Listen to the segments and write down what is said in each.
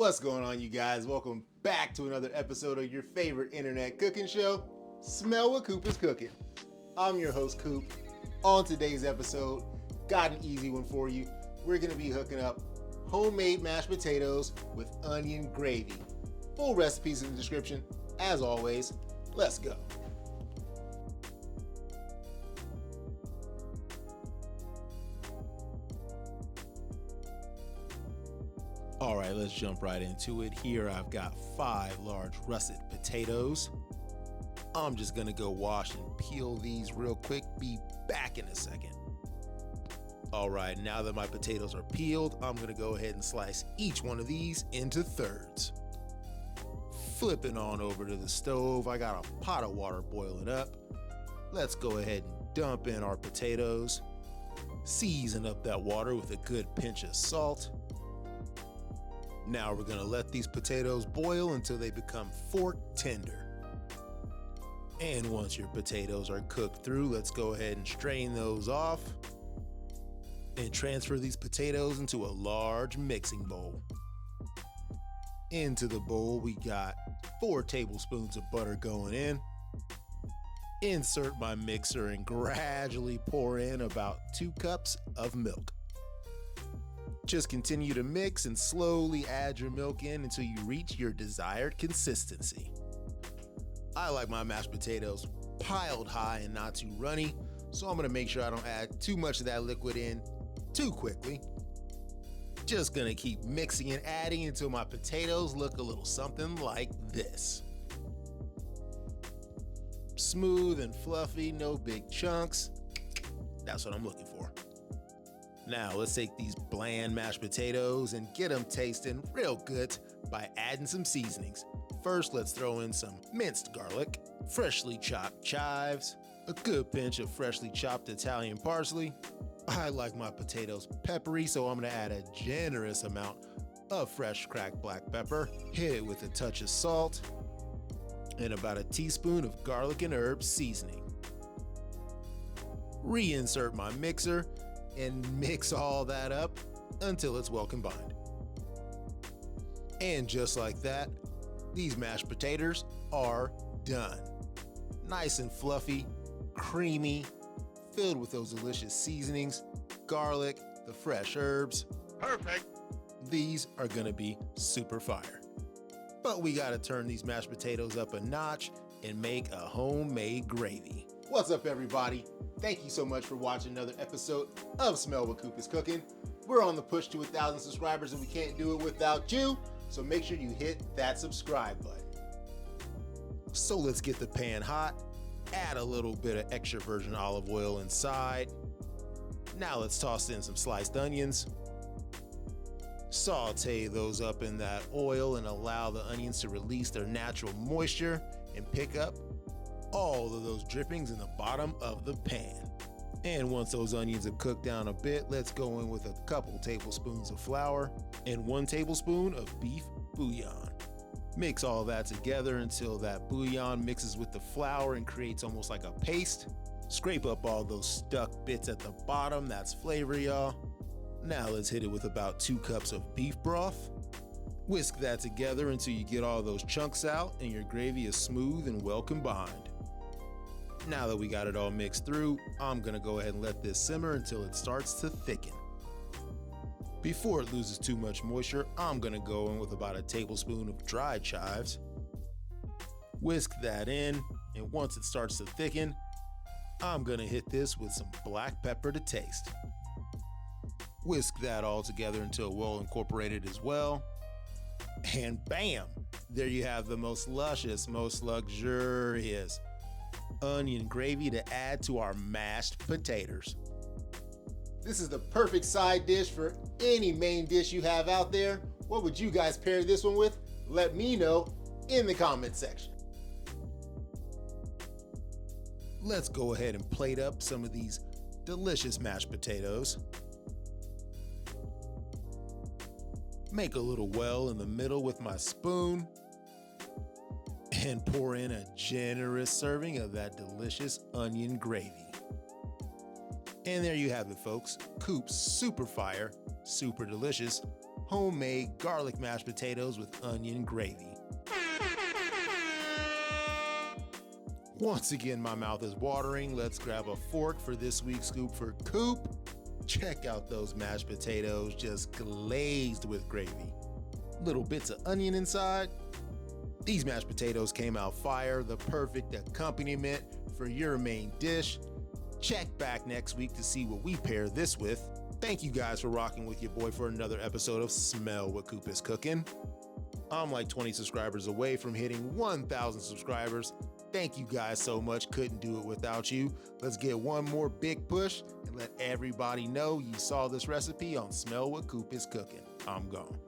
What's going on, you guys? Welcome back to another episode of your favorite internet cooking show, Smell What Coop is Cooking. I'm your host, Coop. On today's episode, got an easy one for you. We're going to be hooking up homemade mashed potatoes with onion gravy. Full recipes in the description. As always, let's go. All right, let's jump right into it. Here I've got 5 large russet potatoes. I'm just gonna go wash and peel these real quick. Be back in a second. All right, now that my potatoes are peeled, I'm gonna go ahead and slice each one of these into thirds. Flipping on over to the stove, I got a pot of water boiling up. Let's go ahead and dump in our potatoes. Season up that water with a good pinch of salt. Now we're gonna let these potatoes boil until they become fork tender. And once your potatoes are cooked through, let's go ahead and strain those off and transfer these potatoes into a large mixing bowl. Into the bowl, we got 4 tablespoons of butter going in. Insert my mixer and gradually pour in about 2 cups of milk. Just continue to mix and slowly add your milk in until you reach your desired consistency. I like my mashed potatoes piled high and not too runny, so I'm gonna make sure I don't add too much of that liquid in too quickly. Just gonna keep mixing and adding until my potatoes look a little something like this. Smooth and fluffy, no big chunks. That's what I'm looking for. Now let's take these bland mashed potatoes and get them tasting real good by adding some seasonings. First, let's throw in some minced garlic, freshly chopped chives, a good pinch of freshly chopped Italian parsley. I like my potatoes peppery, so I'm gonna add a generous amount of fresh cracked black pepper. Hit it with a touch of salt and about a teaspoon of garlic and herb seasoning. Reinsert my mixer and mix all that up until it's well combined. And just like that, these mashed potatoes are done. Nice and fluffy, creamy, filled with those delicious seasonings, garlic, the fresh herbs. Perfect. These are gonna be super fire. But we gotta turn these mashed potatoes up a notch and make a homemade gravy. What's up, everybody? Thank you so much for watching another episode of Smell What Coop is Cooking. We're on the push to 1,000 subscribers and we can't do it without you, so make sure you hit that subscribe button. So let's get the pan hot, add a little bit of extra virgin olive oil inside. Now let's toss in some sliced onions. Saute those up in that oil and allow the onions to release their natural moisture and pick up all of those drippings in the bottom of the pan. And once those onions have cooked down a bit, let's go in with a couple tablespoons of flour and 1 tablespoon of beef bouillon. Mix all that together until that bouillon mixes with the flour and creates almost like a paste. Scrape up all those stuck bits at the bottom, that's flavor, y'all. Now let's hit it with about 2 cups of beef broth. Whisk that together until you get all those chunks out and your gravy is smooth and well combined. Now that we got it all mixed through, I'm gonna go ahead and let this simmer until it starts to thicken. Before it loses too much moisture, I'm gonna go in with about a tablespoon of dried chives. Whisk that in, and once it starts to thicken, I'm gonna hit this with some black pepper to taste. Whisk that all together until well incorporated as well. And bam! There you have the most luscious, most luxurious onion gravy to add to our mashed potatoes. This is the perfect side dish for any main dish you have out there. What would you guys pair this one with? Let me know in the comment section. Let's go ahead and plate up some of these delicious mashed potatoes. Make a little well in the middle with my spoon and pour in a generous serving of that delicious onion gravy. And there you have it, folks. Coop's super fire, super delicious homemade garlic mashed potatoes with onion gravy. Once again, my mouth is watering. Let's grab a fork for this week's scoop for Coop. Check out those mashed potatoes, just glazed with gravy. Little bits of onion inside. These mashed potatoes came out fire, the perfect accompaniment for your main dish. Check back next week to see what we pair this with. Thank you guys for rocking with your boy for another episode of Smell What Coop is Cooking. I'm like 20 subscribers away from hitting 1,000 subscribers. Thank you guys so much. Couldn't do it without you. Let's get one more big push and let everybody know you saw this recipe on Smell What Coop is Cooking. I'm gone.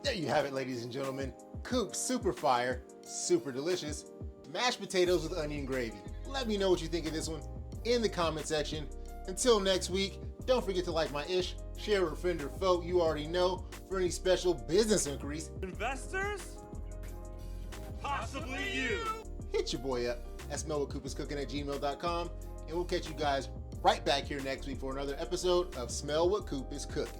There you have it, ladies and gentlemen. Coop's super fire, super delicious mashed potatoes with onion gravy. Let me know what you think of this one in the comment section. Until next week, don't forget to like my ish, share with a friend or foe you already know for any special business inquiries. Investors? Possibly you! Hit your boy up at smellwhatcoopiscooking@gmail.com, and we'll catch you guys right back here next week for another episode of Smell What Coop is Cooking.